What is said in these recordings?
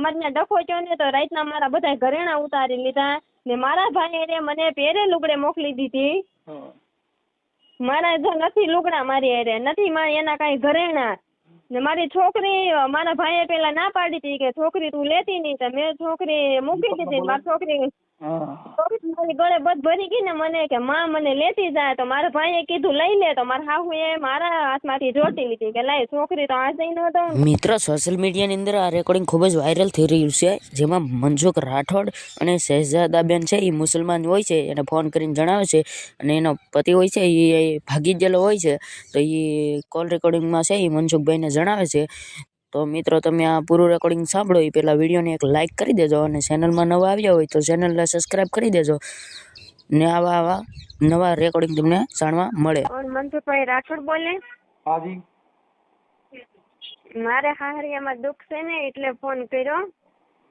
અમારે ત્યાં ડખો થયો ને તો રાતના મારા બધા ઘરેણા ઉતારી લીધા ને મારા ભાઈએ મને પહેરે લુગડે મોકલી દીધી. મારા જો નથી લુગડા મારી હારે નથી એના કાંઈ ઘરેણા ને મારી છોકરી મારા ભાઈએ પેલા ના પાડી હતી કે છોકરી તું લેતી નહીં તો મેં છોકરી મૂકી દીધી. મારી છોકરી મારી ગળે બધ ભરી ગઈ ને મને કે માં મને લેતી જાય તો મારા ભાઈએ કીધું લઈ લે તો મારા હાહુએ મારા હાથમાંથી જોતી લીધી કે લાય છોકરી તો આ જઈ ન દઉં. મિત્ર, સોશિયલ મીડિયાની અંદર આ રેકોર્ડિંગ ખૂબ જ વાયરલ થઈ રહ્યું છે, જેમાં મનસુખ રાઠોડ અને શહેજાદાબેન છે એ મુસલમાન હોય છે, એને ફોન કરીને જણાવે છે અને એનો પતિ હોય છે એ ભાગી ગયેલો હોય છે. તો એ કોલ રેકોર્ડિંગમાં છે એ મનસુખભાઈને જણાવે છે. તો મિત્રો, તમે આ પૂરું રેકોર્ડિંગ સાંભળો એ પહેલાં વિડીયોને એક લાઇક કરી દેજો અને ચેનલમાં નવા આવ્યા હોય તો ચેનલને સબસ્ક્રાઈબ કરી દેજો ને આવા નવા રેકોર્ડિંગ તમને જાણવા મળે. મનસુખભાઈ રાઠોડ બોલે? હાજી. મારે હાહરિયામાં દુઃખ છે ને એટલે ફોન કર્યો.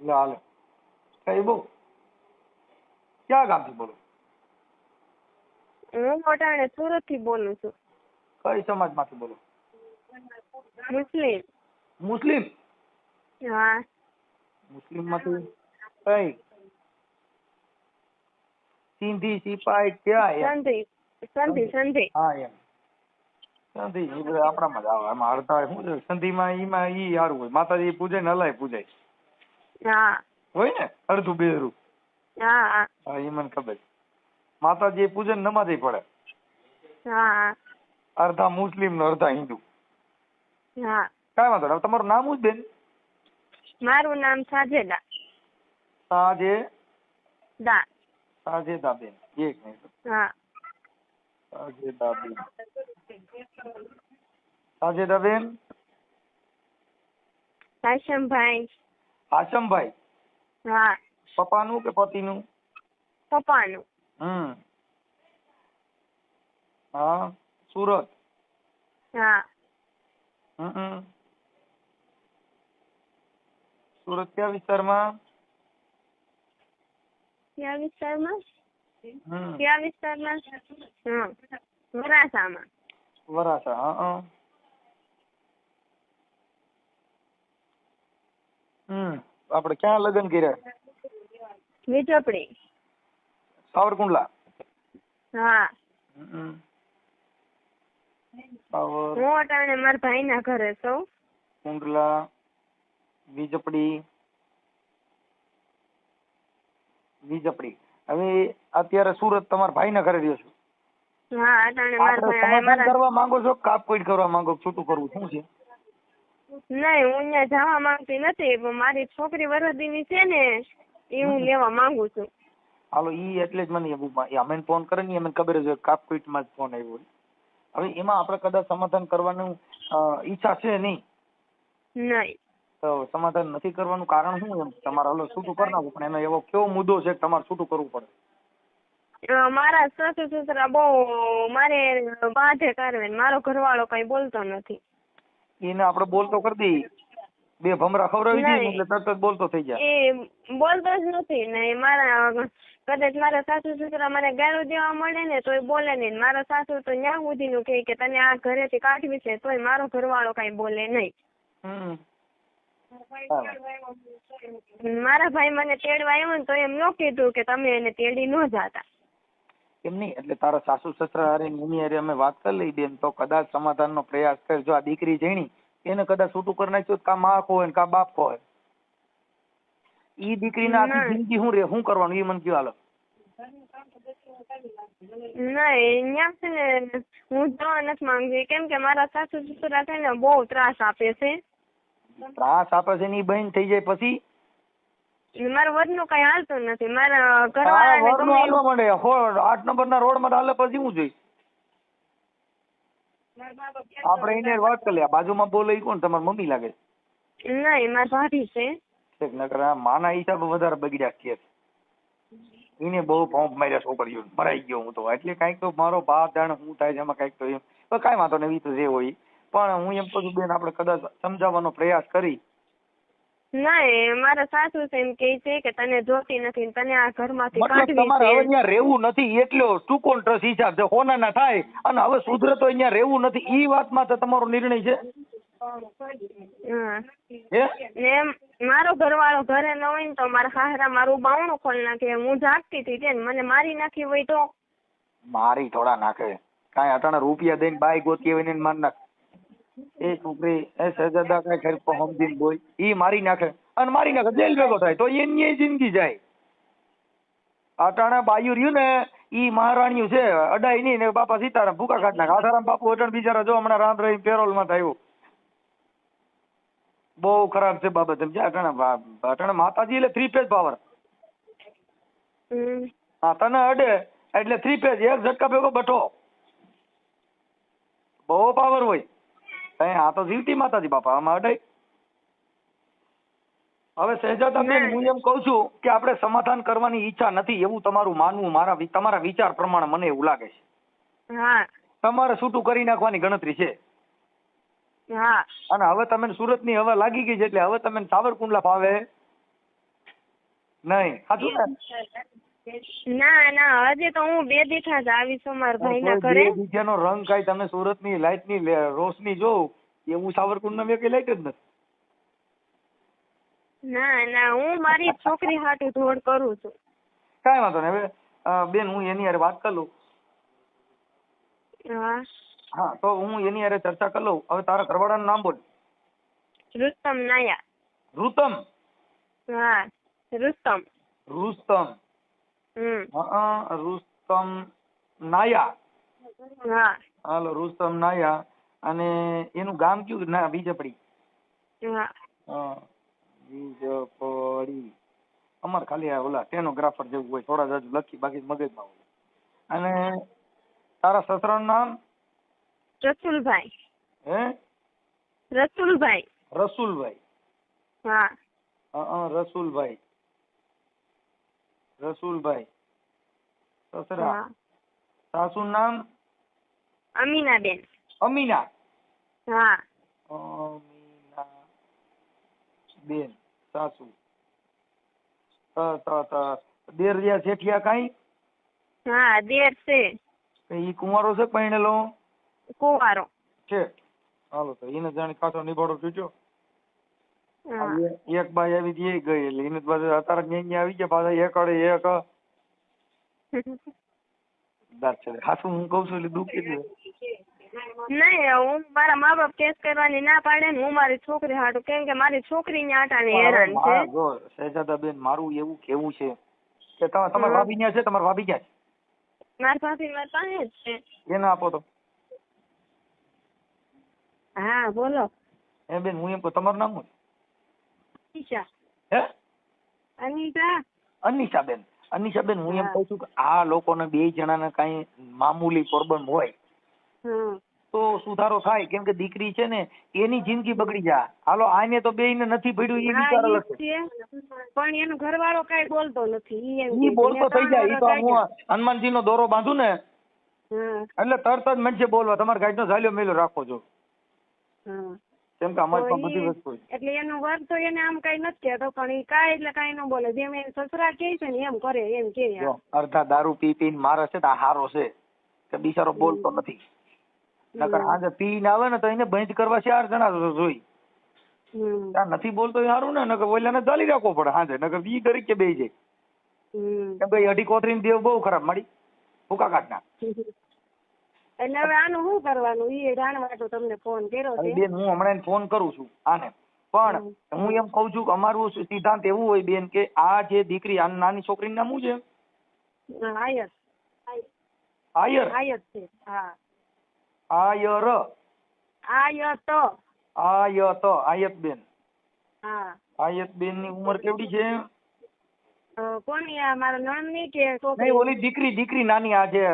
હાલે કઈ બહુ ક્યાં ગામથી બોલો? હું મોટાણે સુરત થી બોલું છું. કઈ સમાજમાંથી બોલો? મુસ્લિમ. મુસ્લિમ? હા. મુસ્લિમ માંથી કઈ? સિંધી, સિપાઈ ક્યાં? સંધી. હા એમ સંધી એ બધા આપણામાં જ આવે. એમાં અડધા શું છે સંધીમાં ઈમાં ઈ સારું હોય, માતાજી પૂજે ને અલાય પૂજાય. હા હોય ને અડધું બેરું. હા હા એ મને ખબર. માતાજી પૂજે ને નમાજ પડે. હા. અડધા મુસ્લિમ ને અડધા હિન્દુ. હા. કઈ વાંધો નહીં. તમારું નામ શું બેન? મારું નામ સાજેદા. સાજેદા બેન. એક મિનિટ. હા. સાજેદા બેન. હાશમભાઈ. હાશમભાઈ? હા. પપ્પાનું કે પતિનું? પપ્પાનું. હા. સુરત? હા. સુરત કયા વિસ્તારમાં? કયા વિસ્તારમાં? વરાછામાં. વરાછા. હા. આપણે ક્યાં લગ્ન કર્યા? વીજપડી. સાવરકુંડલા? હા. સાવર હું અટાણે મારા ભાઈ ના ઘરે છું. કુંડલા, વીજપડી. હવે અત્યારે સુરત તમારા ભાઈ ના ઘરે રહ્યો છો? હા. અટાણે મારા ભાઈ સમાધાન કરવા માંગો છો? કાપપીટ કરવા માંગો? છૂટું કરવું શું છે? નહીં, હું અહીંયા જવા માંગતી નથી પણ મારી છોકરી વરદીની છે ને એ હું લેવા માંગુ છું. હાલો ઈ એટલે જ મને અમે ફોન કરે ને મને ખબર જ કાપપીટ માં જ ફોન આવ્યો. હવે એમાં આપણે કદાચ સમાધાન કરવાનું ઈચ્છા છે નહીં? તો સમાધાન નથી કરવાનું કારણ શું? એમ તમારે હાલો છૂટું કરી નાખવું પણ એનો એવો કેવો મુદ્દો છે કે તમારે છૂટું કરવું પડે? મારા સાસુ સસરા બહુ મારે બાધે કરે, મારો ઘરવાળો કઈ બોલતો નથી. એને આપણે બોલતો કરી દઈએ, બે ભમરા ખવડાવી દઈએ એટલે તરત જ બોલતો થઈ જાય. એ બોલતો જ નથી ને મારા કદાચ મારા સાસુ સસરા મને ગાળું દેવા મળે ને તોય બોલે નહીં. મારા સાસુ તો ન્યા સુધીનું કહે કે તને આ ઘરેથી કાઢવી છે તોય મારો ઘરવાળો કઈ બોલે નહીં. મારા ભાઈ મને તેડવા આવ્યો ને તો એમ ન કીધું કે તમે એને તેડી ન જાતા. એમ નહીં એટલે તારા સાસુ સસરા હારે એની હારે અમે વાત કરી લઈ બેન તો કદાચ સમાધાનનો પ્રયાસ કરજો. આ દીકરી જણી એને કદાચ છૂટું કરી નાખ્યું કા માં હોય ને કા બાપ હોય. ઈ દીકરીને આખી જિંદગી શું રે શું કરવાનું એ મને કયો હાલો. નહીં ન્યા છે ને હું જવા નથી માંગતી કેમ કે મારા સાસુ સસરા છે ને બહુ ત્રાસ આપે છે. ત્રાસ આપે છે ની બહેન થઈ જાય પછી મારા વડનું કઈ હાલતું નથી. મારા ઘરવાળાને 8 નંબરના રોડ માં હાલે પછી હું જોઈશ. આપણે એને વાત કરી લે. બાજુમાં બોલે કોણ? તમારી મમ્મી લાગે? નહીં, મારા ભાભી છે. નકર માના હિસાબે વધારે બગડ્યા છે. એને બહુ પંપ માર્યા છોકરીઓ મરાઈ ગયો હું તો. એટલે કઈક તો મારો બાપ જાણે શું થાય છે એમાં કઈક તો એમ કઈ વાંધો નહીં તો જે હોય. પણ હું એમ કહું બેન આપણે કદાચ સમજાવવાનો પ્રયાસ કરી. નહીં, મારા સાસુ એમ કે છે કે તને જોતી નથી, તને આ ઘરમાંથી મતલબ કાઢવી તમારે હવે છે. અહીંયા રહેવું નથી એટલો ટૂંકો ટ્રસ હિસાબ છે હોનાના થાય અને હવે સુધરે તો અહીંયા રહેવું નથી ઈ વાતમાં તો તમારો નિર્ણય છે? ને મારો ઘરવાળો ઘરે ન હોય ને તો મારા હાહરા મારું બાવણું ખોલી નાખે. હું જાગતી હતી તેને મને મારી નાખી હોય તો? મારી થોડા નાખે કાંઈ અટાણે રૂપિયા દઈને બાઈ ગોતી હોય ને માર નાખ. એ છોકરી એ શહેજાદા કઈ ખેર સમજીને બોલ ઈ મારી નાખે અને મારી નાખે જેલ ભેગો થાય તો એની જિંદગી જાય. અટાણા બાયું રહ્યું ને ઈ મહારાણીયું છે અડાઈ નહીં ને બાપા સીતારામ ભૂકા કાઢ નાખે. આસારામ બાપુ અટણ બિચારા જો હમણાં રાત રહી પેરોલ માં થયું. બહુ ખરાબ છે બાબત સમજ્યા. અટાણા માતાજી એટલે 3 ફેઝ પાવર. હા તને અડે એટલે 3 ફેઝ એક ઝટકા ભેગો બઠો. બહુ પાવર હોય. આ તો જીવતી માતાજી બાપા આમાં અડાય. હવે શહેજાદા બેન હું એમ કઉ છું કે આપણે સમાધાન કરવાની ઈચ્છા નથી એવું તમારું માનવું તમારા વિચાર પ્રમાણે મને એવું લાગે છે. હા તમારે છૂટું કરી નાખવાની ગણતરી છે. હા અને હવે તમે સુરત ની હવા લાગી ગઈ છે એટલે હવે તમે સાવરકુંડલા ફાવે નહીં. સાચું ને? ના હજી તો હું 2 દિવસ જ આવી છું મારા ભાઈના ઘરે. બીજાનો રંગ કાંઈ તમે સુરત ની લાઈટ ની રોશની જોવ એવું સાવરકુંડલા મેં કઈ લાઈટ જ નથી. ના હું મારી છોકરી હાટુ ધોડ કરું છું. કાંઈ વાંધો નહીં. હવે બેન હું એની હારે વાત કરી લઉં. હા તો હું એની હારે ચર્ચા કરી લઉં. હવે તારા ઘરવાળાનું નામ બોલ. રુસ્તમ નાયા. રુતમ? હા રુસ્તમ. રુસ્તમ. રુસ્તમ નાયા. હા હાલો રૂસ્તમ નાયા. અને એનું ગામ કયું? ના બીજપડી. હા બીજપડી. અમારે ખાલી આ ઓલા સ્ટેનોગ્રાફર જેવું હોય થોડા જ લખી બાકી મગજમાં હોય. અને તારા સસરાનું નામ? રસુલભાઈ. હે? રસુલભાઈ. રસુલભાઈ. હા રસુલભાઈ. રસુલભાઈ સસરા. સાસુ નામ? અમીનાબેન. અમીના? હા અમીના બેન સાસુ. દેર રહ્યા જેઠિયા કાઈ? હા દેર છે. ઈ કુંવારો છે પરણેલો? કુંવારો છે. હાલો તો એને જાણી કાચો નિભાડો તૂટ્યો. એક બાઈ આવી હતી એ ગઈ એટલે એને પાછું અત્યારે ન્યાય આવી ગયા પાછા એક અડે એક. ખાસું હું કઉ છું એટલે દુઃખી છે. નહીં હું મારા મા બાપ કેસ કરવાની ના પાડે ને હું મારી છોકરી હાટું કેમ કે મારી છોકરી ને આટાને હેરાન છે. જો શહેજાદા બેન મારું એવું કેવું છે કે તમારા ભાભી ત્યાં છે? તમારા ભાભી ક્યાં છે? મારા ભાભી મારી પાસે જ છે. એને આપો તો. હા બોલો. એ બેન હું એમ કહું તમારું નામ શું? અનિશા. હે? અનિશા. અનિશા બેન. અનિશા બેન હું એમ કહું છું કે આ લોકોને 2 જણાને કઈ મામૂલી પ્રોબ્લેમ હોય તો સુધારો થાય. કેમ કે દીકરી છે ને એની જિંદગી બગડી જાય. હાલો આને તો બેયને નથી પડ્યું એ વિચાર અલગ છે પણ એનો ઘરવાળો કઈ બોલતો નથી. ઈ બોલતો થઈ જાય. ઈ તો હું હનુમાનજી નો દોરો બાંધું ને એટલે તરત જ મનસે બોલવા તમારે ગાઈડ નો ઝાલ્યો મેલ્યો રાખો છો. કેમ કે અમારી પાસે બધી વસ્તુ હોય એટલે એનો વર્ગ તો એને આમ કઈ નથી કહેતો પણ એ કાંઈ એટલે કાંઈ ન બોલે. જેમ એ સસરા કહે છે ને એમ કરે એમ કે. અડધા દારૂ પી પીને મારે છે તો હારો છે કે બિચારો બોલતો નથી. નકર આજે પીને આવે ને તો એને બંધ કરવા 4 જણા જોઈ. ત્યાં નથી બોલતો એ સારું ને. નકર ઓલાને ચાલી રાખવો પડે હાજે. નકર ઈ ગરીબ કે બેહી જાય. કેમ કે અઢી કોથરીની દેવ બહુ ખરાબ માડી ભૂકા કાઢના. એટલે હવે આનું શું કરવાનું એ જાણવા તો તમને ફોન કર્યો છે. બેન હું હમણાં ફોન કરું છું આને. પણ હું એમ કઉ છું કે અમારું સિદ્ધાંત એવું હોય બેન કે આ જે દીકરી આ નાની છોકરીનું નામ શું છે? આયર. આયર. આયર છે. હા આયર. આયત. આયત. આયત બેન. હા આયત બેન ની ઉંમર કેવડી છે? કોની આ મારા નણંદની કે છોકરી? નહીં ઓલી દીકરી નાની આ જે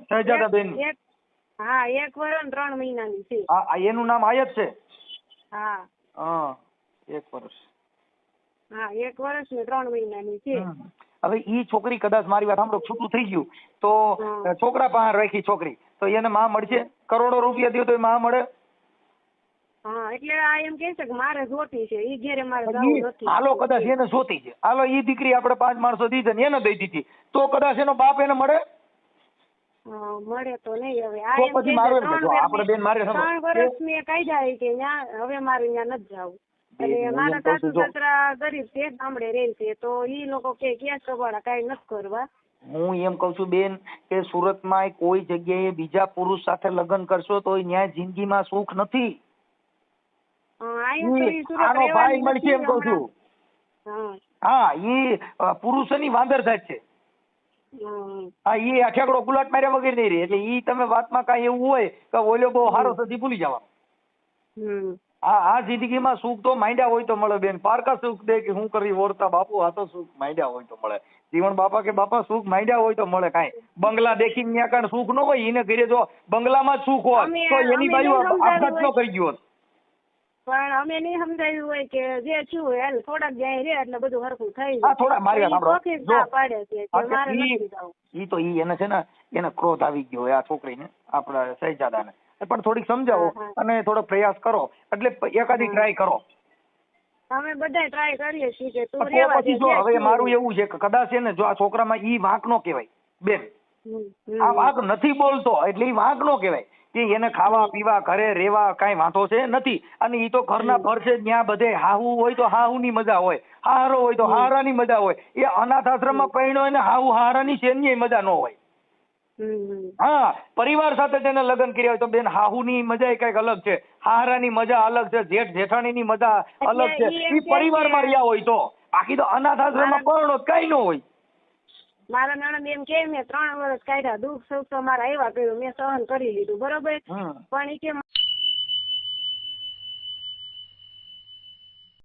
શહેજાદા બેન. હા 1 વર્ષ ને 3 મહિનાની છે. એનું નામ આયત છે? હા 1 વર્ષ. હા 1 વર્ષ ને 3 મહિનાની છે. હવે ઈ છોકરી કદાચ મારી વાત સાંભળો છૂટું થઈ ગયું તો છોકરા પાસે રાખી છોકરી તો એને માં મળશે? કરોડો રૂપિયા દો તો એ માં મળે? હા એટલે આ એમ કે છે કે મારે જોતી છે ઈ ઘેરે મારે જવું નથી. હાલો કદાચ એને જોતી છે. હાલો ઈ દીકરી આપણે 5 માણસો દીધી ને એને દઈ દીધી તો કદાચ એનો બાપ એને મળે? મળે તો નહીં હવે આ તો એમ પછી કહે મારું છે, એમ કે જો આપણે બેન મારે 3 વર્ષ મેં કાઢ્યા કે ન્યા હવે મારે ન્યા નથી જવું. અને મારા સાસુ સસરા ગરીબ છે, ગામડે રહે છે, તો ઈ લોકો કે કેસ કબાડા કાંઈ નથી કરવા. હું એમ કઉ છું બેન કે સુરતમાં કોઈ જગ્યાએ બીજા પુરુષ સાથે લગ્ન કરશો તો ન્યા જિંદગીમાં સુખ નથી. આનો ભાઈ મળશે એમ કઉ છું. હા ઈ પુરુષોની વાંદર જાત છે. હા ઈ આ ઠેકડો પુલાટ માર્યા વગર નહીં રહે. એટલે ઈ તમે વાતમાં કાંઈ એવું હોય કે ઓલો બહુ હારો સદી ભૂલી જવાનો. આ જિંદગીમાં સુખ તો માંડ્યા હોય તો મળે બેન. પારકા સુખ દે કે હું કરી ઓરતા બાપુ, આ તો સુખ માંડ્યા હોય તો મળે. જીવન બાપા કે બાપા સુખ માંડ્યા હોય તો મળે. કાંઈ બંગલા દેખીને ત્યાં કાંઈ સુખ ન હોય. એને ઘરે જો બંગલામાં જ સુખ હોય તો એની બાજુ આપઘાત ન કરી ગયો. પણ અમે નહીં સમજાવ્યું હોય કે જે થયું હોય હાલ થોડાક જાય રે એટલે બધું હરખું થઈ જાય. થોડા મારી વાત સાંભળો. પાડે છે કે મારે નથી જવું. ઈ તો ઈ એને છે ને એને ક્રોધ આવી ગયો હોય આ છોકરીને, આપણા શહેજાદાને. પણ થોડીક સમજાવો અને થોડો પ્રયાસ કરો. એટલે એકાદી ટ્રાય કરો. અમે બધા ટ્રાય કરીએ છીએ કે તું રેવા દે. જો હવે મારું એવું છે કે કદાચ છે ને જો આ છોકરામાં ઈ વાંક નો કહેવાય બેન. આ વાંક નથી બોલતો એટલે ઈ વાંક નો કહેવાય કે એને ખાવા પીવા ઘરે રેવા કાંઈ વાંધો છે નથી. અને ઈ તો ઘરના ઘર છે, ત્યાં બધે હાહુ હોય તો હાહુની મજા હોય, હારો હોય તો હારાની મજા હોય. એ અનાથ આશ્રમમાં પૈણો એને હાહુ હારાની શેની મજા ન હોય. હા પરિવાર સાથે તેને લગ્ન કર્યા હોય તો બેન હાહુની મજા કઈક અલગ છે, હારાની મજા અલગ છે, જેઠ જેઠાણીની મજા અલગ છે. એ પરિવારમાં રહ્યા હોય તો. બાકી તો અનાથ આશ્રમમાં પરણો કઈ ન હોય. મારા નણંદ એમ કે મેં 3 વર્ષ કાઢ્યા, દુઃખ સુખ તો મારા આવ્યા કર્યું, મેં સહન કરી લીધું બરોબર. પણ એ કે